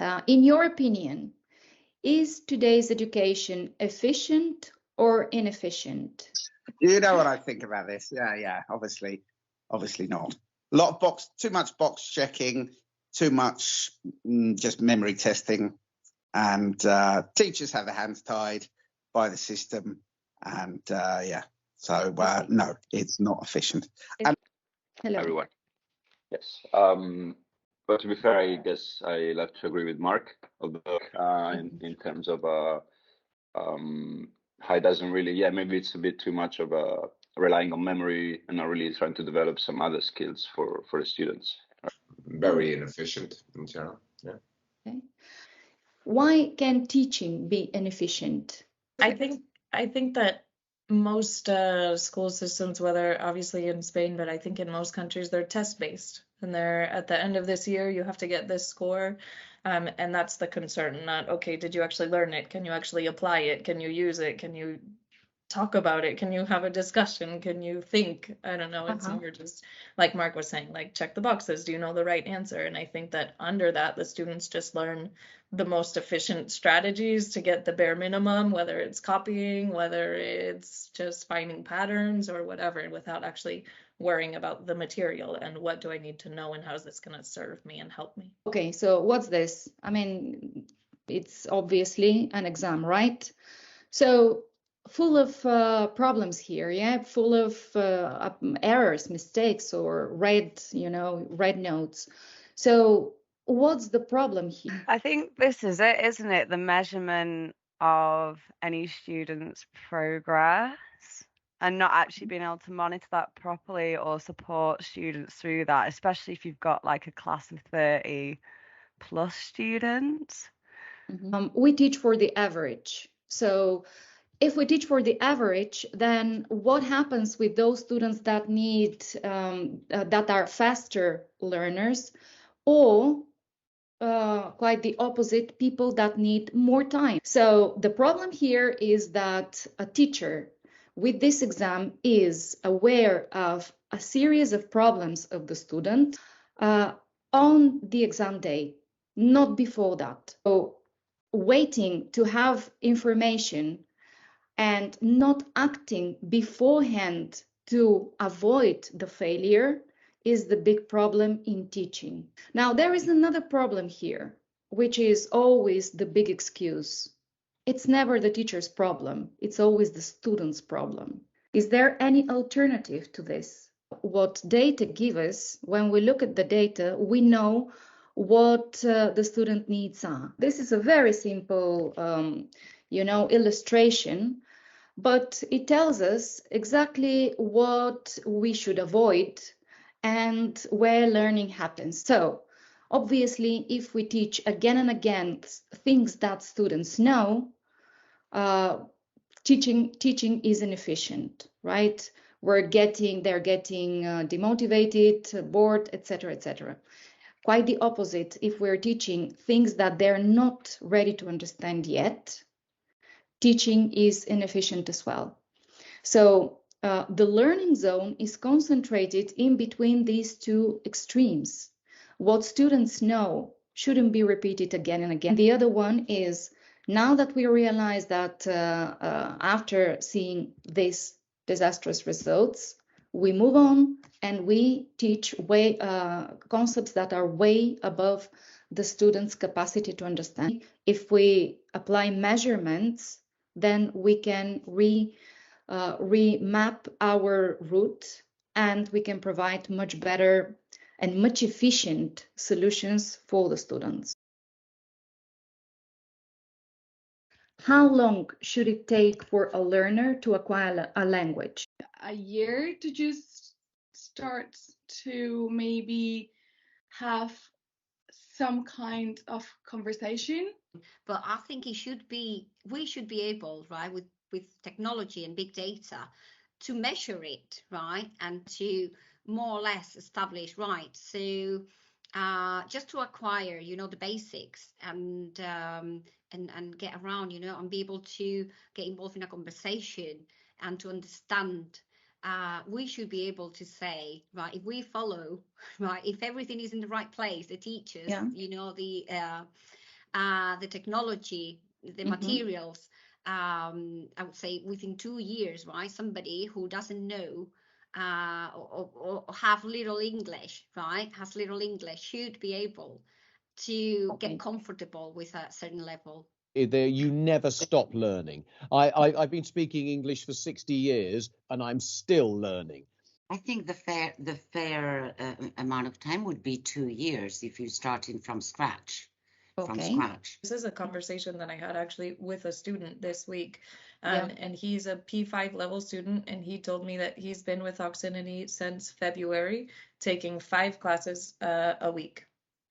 In your opinion, is today's education efficient or inefficient? You know what I think about this? Yeah. Obviously not. Too much box checking, too much just memory testing, and teachers have their hands tied by the system, and So no, it's not efficient. Hello, everyone. Yes. But to be fair, I guess I love to agree with Mark, although in terms of how it doesn't really, maybe it's a bit too much of relying on memory and not really trying to develop some other skills for the students. Very inefficient in general. Yeah. Okay. Why can teaching be inefficient? I think that most school systems, whether obviously in Spain, but I think in most countries, they're test-based. And they're at the end of this year, you have to get this score. And that's the concern, not, okay, did you actually learn it? Can you actually apply it? Can you use it? Can you talk about it? Can you have a discussion? Can you think? I don't know. It's more just like Mark was saying, like check the boxes. Do you know the right answer? And I think that under that, the students just learn the most efficient strategies to get the bare minimum, whether it's copying, whether it's just finding patterns or whatever, without actually worrying about the material and what do I need to know and how is this going to serve me and help me. Okay, so what's this? I mean, it's obviously an exam, right? So full of problems here, yeah, full of errors, mistakes, or red notes. So what's the problem here? I think this is it, isn't it? The measurement of any student's progress and not actually being able to monitor that properly or support students through that, especially if you've got like a class of 30 plus students. We teach for the average. So if we teach for the average, then what happens with those students that need that are faster learners, or quite the opposite, people that need more time? So the problem here is that a teacher with this exam is aware of a series of problems of the student on the exam day, not before that. So waiting to have information and not acting beforehand to avoid the failure is the big problem in teaching. Now, there is another problem here, which is always the big excuse. It's never the teacher's problem. It's always the student's problem. Is there any alternative to this? What data give us, when we look at the data, we know what the student needs are. This is a very simple, illustration, but it tells us exactly what we should avoid and where learning happens. So obviously, if we teach again and again things that students know, teaching is inefficient, right? They're getting demotivated, bored, etc., etc. Quite the opposite, if we're teaching things that they're not ready to understand yet, teaching is inefficient as well. So the learning zone is concentrated in between these two extremes. What students know shouldn't be repeated again and again. The other one is, now that we realize that after seeing these disastrous results, we move on and we teach concepts that are way above the student's capacity to understand. If we apply measurements, then we can remap our route and we can provide much better and much efficient solutions for the students. How long should it take for a learner to acquire a language? A year to just start to maybe have some kind of conversation. But I think we should be able, right, with technology and big data, to measure it, right, and to more or less establish, right, so just to acquire, the basics and get around, and be able to get involved in a conversation and to understand. We should be able to say, right, if we follow, right, if everything is in the right place, the teachers, the technology, the materials. I would say within 2 years, right? Somebody who doesn't know or have little English, right? Has little English should be able to get comfortable with a certain level. You never stop learning. I've been speaking English for 60 years and I'm still learning. I think the fair amount of time would be 2 years if you're starting from scratch. From scratch. This is a conversation that I had actually with a student this week, and he's a P5 level student, and he told me that he's been with Oxinity since February, taking 5 classes a week.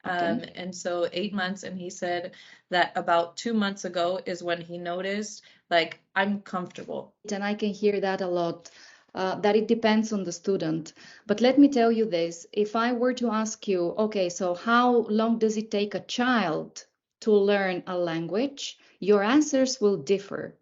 And so 8 months, and he said that about 2 months ago is when he noticed, like, I'm comfortable. And I can hear that a lot. That it depends on the student. But let me tell you this, if I were to ask you, okay, so how long does it take a child to learn a language? Your answers will differ.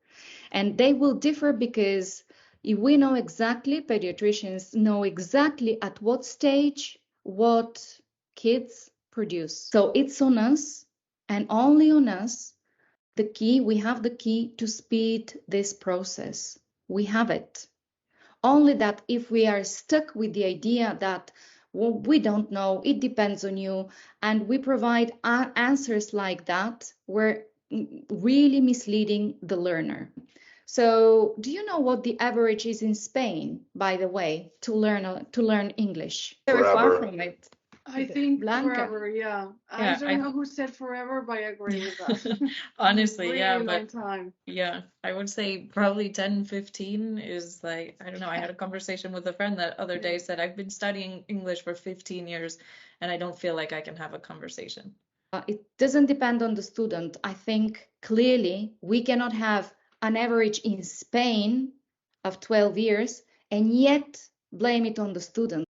And they will differ because we know exactly, pediatricians know exactly at what stage what kids produce. So it's on us and only on us. We have the key to speed this process. We have it. Only that if we are stuck with the idea that we don't know, it depends on you, and we provide answers like that, we're really misleading the learner. So do you know what the average is in Spain, by the way, to learn English? Very far from it. I think Blanca. forever, yeah. I don't know who said forever, but I agree with that. Honestly, really yeah, long but time. yeah, I would say probably 10, 15 is like, I don't know, I had a conversation with a friend that other day, said I've been studying English for 15 years and I don't feel like I can have a conversation. It doesn't depend on the student. I think clearly we cannot have an average in Spain of 12 years and yet blame it on the student.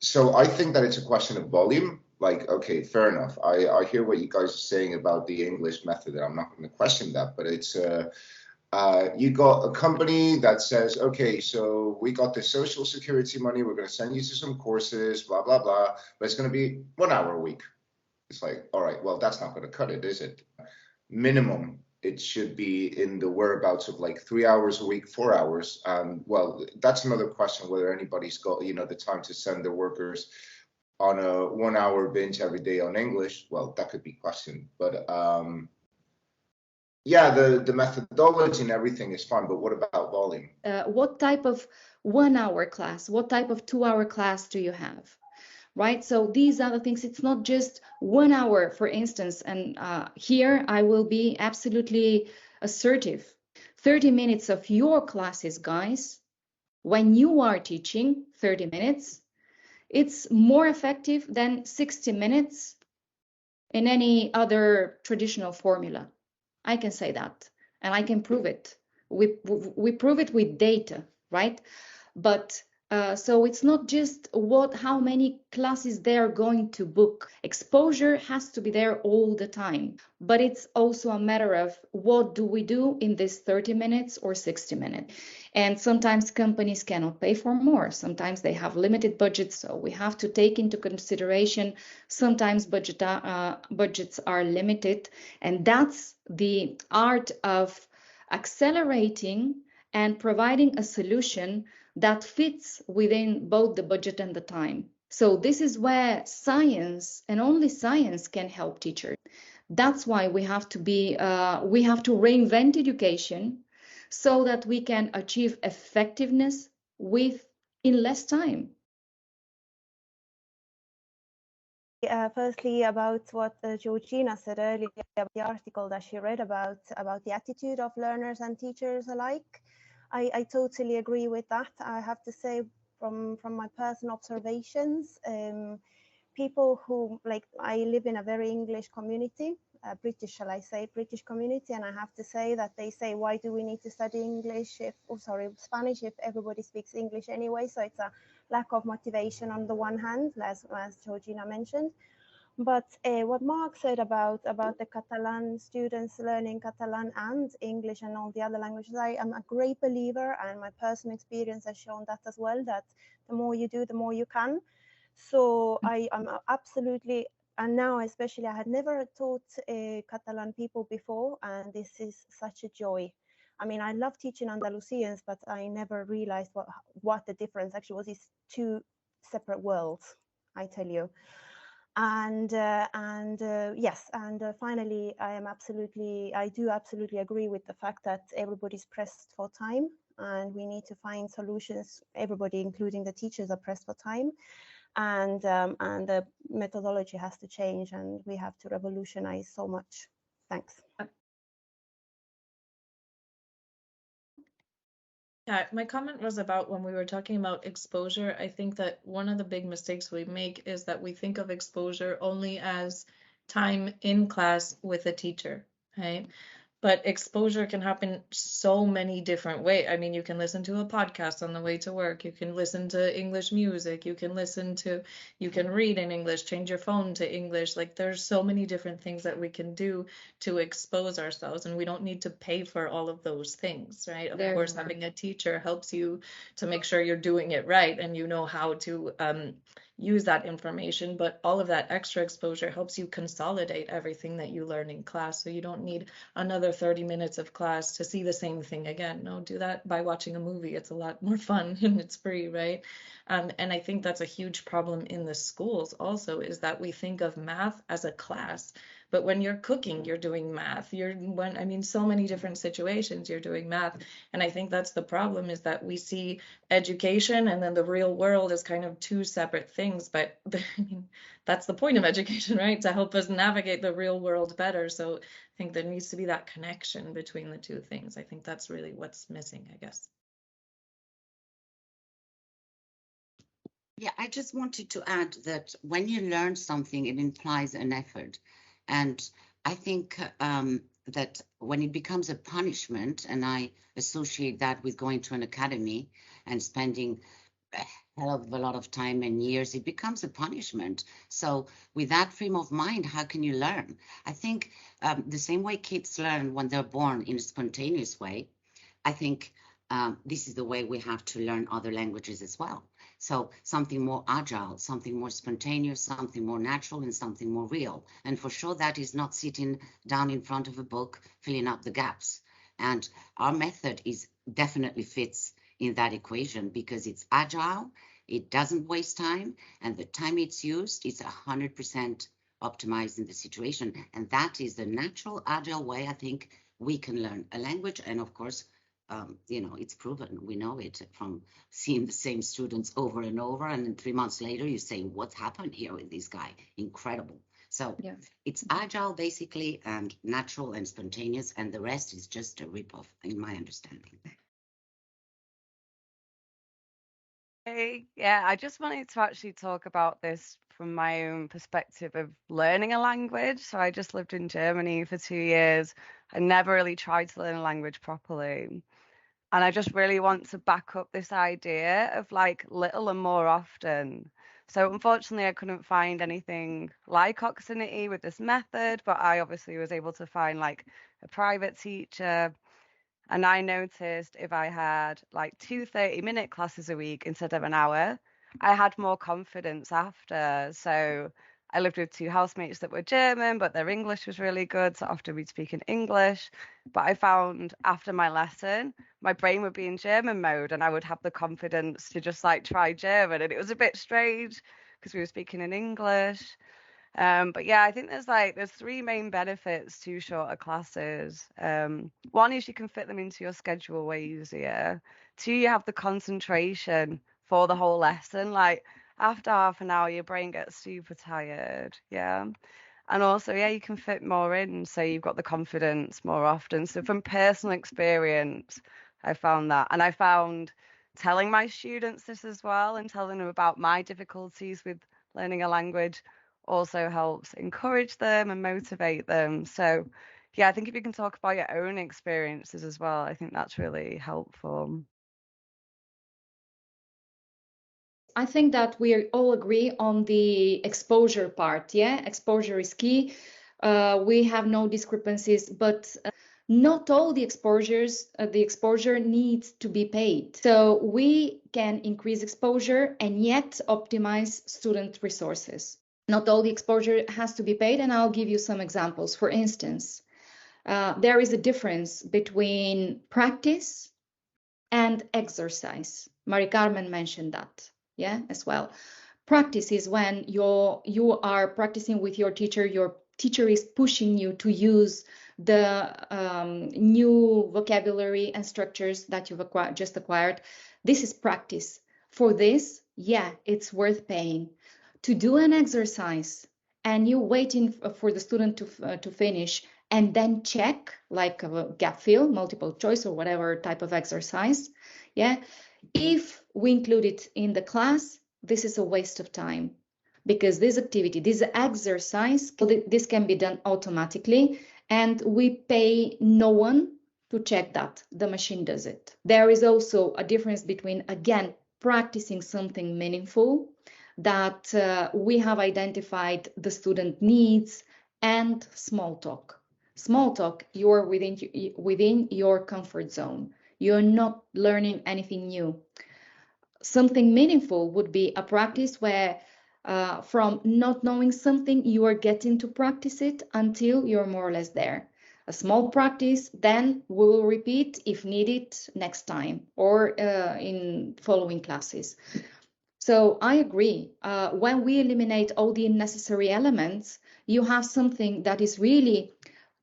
So I think that it's a question of volume. Like, okay, fair enough. I hear what you guys are saying about the English method, and I'm not going to question that, but it's you got a company that says, okay, so we got the social security money, we're going to send you to some courses, blah, blah, blah, but it's going to be 1 hour a week. It's like, all right, well, that's not going to cut it, is it? Minimum, it should be in the whereabouts of like 3 hours a week, 4 hours. Well, that's another question, whether anybody's got, the time to send their workers on a 1 hour binge every day on English. Well, that could be questioned, but yeah, the methodology and everything is fine, but what about volume? What type of 1 hour class, what type of 2 hour class do you have? Right? So these are the things, it's not just 1 hour, for instance, and here I will be absolutely assertive. 30 minutes of your classes, guys, when you are teaching 30 minutes, it's more effective than 60 minutes in any other traditional formula. I can say that, and I can prove it. We prove it with data, right? But so it's not just how many classes they are going to book. Exposure has to be there all the time, but it's also a matter of what do we do in this 30 minutes or 60 minutes. And sometimes companies cannot pay for more. Sometimes they have limited budgets, so we have to take into consideration sometimes budgets are limited, and that's the art of accelerating and providing a solution that fits within both the budget and the time. So this is where science and only science can help teachers. That's why we have to reinvent education so that we can achieve effectiveness in less time. Firstly, about what Georgina said earlier about the article that she read about the attitude of learners and teachers alike. I totally agree with that. I have to say, from my personal observations, people who, like, I live in a very English community, British community, and I have to say that they say, why do we need to study Spanish if everybody speaks English anyway? So it's a lack of motivation on the one hand, as Georgina mentioned. But what Mark said about the Catalan students learning Catalan and English and all the other languages, I am a great believer, and my personal experience has shown that as well, that the more you do, the more you can. So I am absolutely now especially, I had never taught Catalan people before, and this is such a joy. I mean, I love teaching Andalusians, but I never realized what the difference actually was. It's two separate worlds, I tell you. And yes, and finally, I do absolutely agree with the fact that everybody's pressed for time, and we need to find solutions. Everybody, including the teachers, are pressed for time, and the methodology has to change, and we have to revolutionize so much. Thanks. Yeah, my comment was about when we were talking about exposure. I think that one of the big mistakes we make is that we think of exposure only as time in class with a teacher, right? But exposure can happen so many different ways. I mean, you can listen to a podcast on the way to work. You can listen to English music. You can read in English, change your phone to English. Like, there's so many different things that we can do to expose ourselves, and we don't need to pay for all of those things, right? Of course, having a teacher helps you to make sure you're doing it right and you know how to use that information, but all of that extra exposure helps you consolidate everything that you learn in class, so you don't need another 30 minutes of class to see the same thing again. No, do that by watching a movie. It's a lot more fun and it's free, right? And I think that's a huge problem in the schools also, is that we think of math as a class. But when you're cooking, you're doing math. So many different situations, you're doing math. And I think that's the problem, is that we see education and then the real world as kind of two separate things. But I mean, that's the point of education, right? To help us navigate the real world better. So I think there needs to be that connection between the two things. I think that's really what's missing, I guess. Yeah, I just wanted to add that when you learn something, it implies an effort. And I think that when it becomes a punishment, and I associate that with going to an academy and spending a hell of a lot of time and years, it becomes a punishment. So with that frame of mind, how can you learn? I think the same way kids learn when they're born in a spontaneous way, I think this is the way we have to learn other languages as well. So something more agile, something more spontaneous, something more natural, and something more real. And for sure, that is not sitting down in front of a book, filling up the gaps. And our method definitely fits in that equation, because it's agile, it doesn't waste time, and the time it's used is 100% optimized in the situation. And that is the natural, agile way I think we can learn a language. And of course, it's proven. We know it from seeing the same students over and over. And then 3 months later, you say, what's happened here with this guy? Incredible. So yeah, it's agile, basically, and natural and spontaneous. And the rest is just a ripoff, in my understanding. Yeah, I just wanted to actually talk about this from my own perspective of learning a language. So I just lived in Germany for 2 years. I never really tried to learn a language properly. And I just really want to back up this idea of like little and more often. So unfortunately, I couldn't find anything like Oxinity with this method, but I obviously was able to find like a private teacher. And I noticed if I had like 2 30-minute classes a week instead of an hour, I had more confidence after. So I lived with 2 housemates that were German, but their English was really good. So often we'd speak in English. But I found after my lesson, my brain would be in German mode and I would have the confidence to just like try German. And it was a bit strange because we were speaking in English. But yeah, I think there's 3 main benefits to shorter classes. One is you can fit them into your schedule way easier. 2, you have the concentration for the whole lesson. Like after half an hour, your brain gets super tired. Yeah. And also, yeah, you can fit more in. So you've got the confidence more often. So from personal experience, I found that. And I found telling my students this as well and telling them about my difficulties with learning a language also helps encourage them and motivate them. So yeah, I think if you can talk about your own experiences as well, I think that's really helpful. I think that we all agree on the exposure part. Yeah, exposure is key. We have no discrepancies, but not all the exposure needs to be paid. So we can increase exposure and yet optimize student resources. Not all the exposure has to be paid, and I'll give you some examples. For instance, there is a difference between practice and exercise. Mari Carmen mentioned that, yeah, as well. Practice is when you are practicing with your teacher is pushing you to use the new vocabulary and structures that you've just acquired. This is practice. For this, yeah, it's worth paying. To do an exercise and you waiting for the student to finish and then check, like a gap fill, multiple choice, or whatever type of exercise, yeah, if we include it in the class, this is a waste of time, because this activity, this exercise, this can be done automatically, and we pay no one to check that. The machine does it. There is also a difference between, again, practicing something meaningful that we have identified the student needs, and small talk. Small talk, you're within your comfort zone. You're not learning anything new. Something meaningful would be a practice where from not knowing something, you are getting to practice it until you're more or less there. A small practice, then we will repeat if needed next time or in following classes. So I agree. When we eliminate all the unnecessary elements, you have something that is really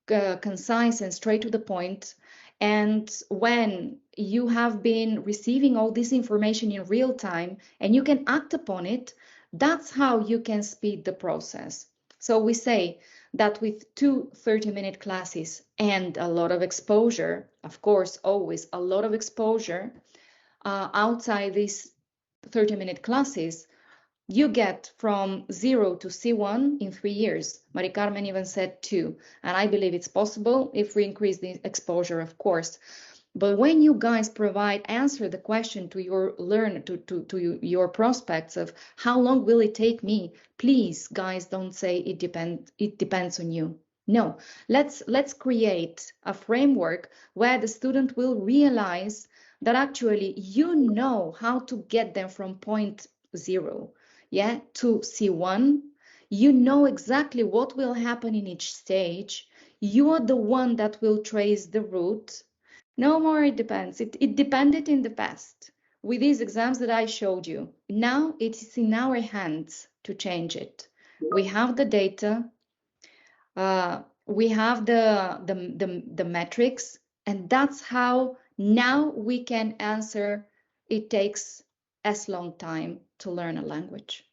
concise and straight to the point. And when you have been receiving all this information in real time and you can act upon it, that's how you can speed the process. So we say that with 2 30-minute classes and a lot of exposure, of course, always a lot of exposure outside these 30-minute classes, you get from 0 to C1 in 3 years. Mari Carmen even said 2, and I believe it's possible if we increase the exposure, of course. But when you guys answer the question to your to your prospects of how long will it take me, please, guys, don't say it depends on you. No, let's create a framework where the student will realize that actually you know how to get them from point 0, yeah, to C1. You know exactly what will happen in each stage. You are the one that will trace the route. No more it depends. It depended in the past with these exams that I showed you. Now it is in our hands to change it. We have the data, we have the metrics, and that's how now we can answer it takes as long time to learn a language.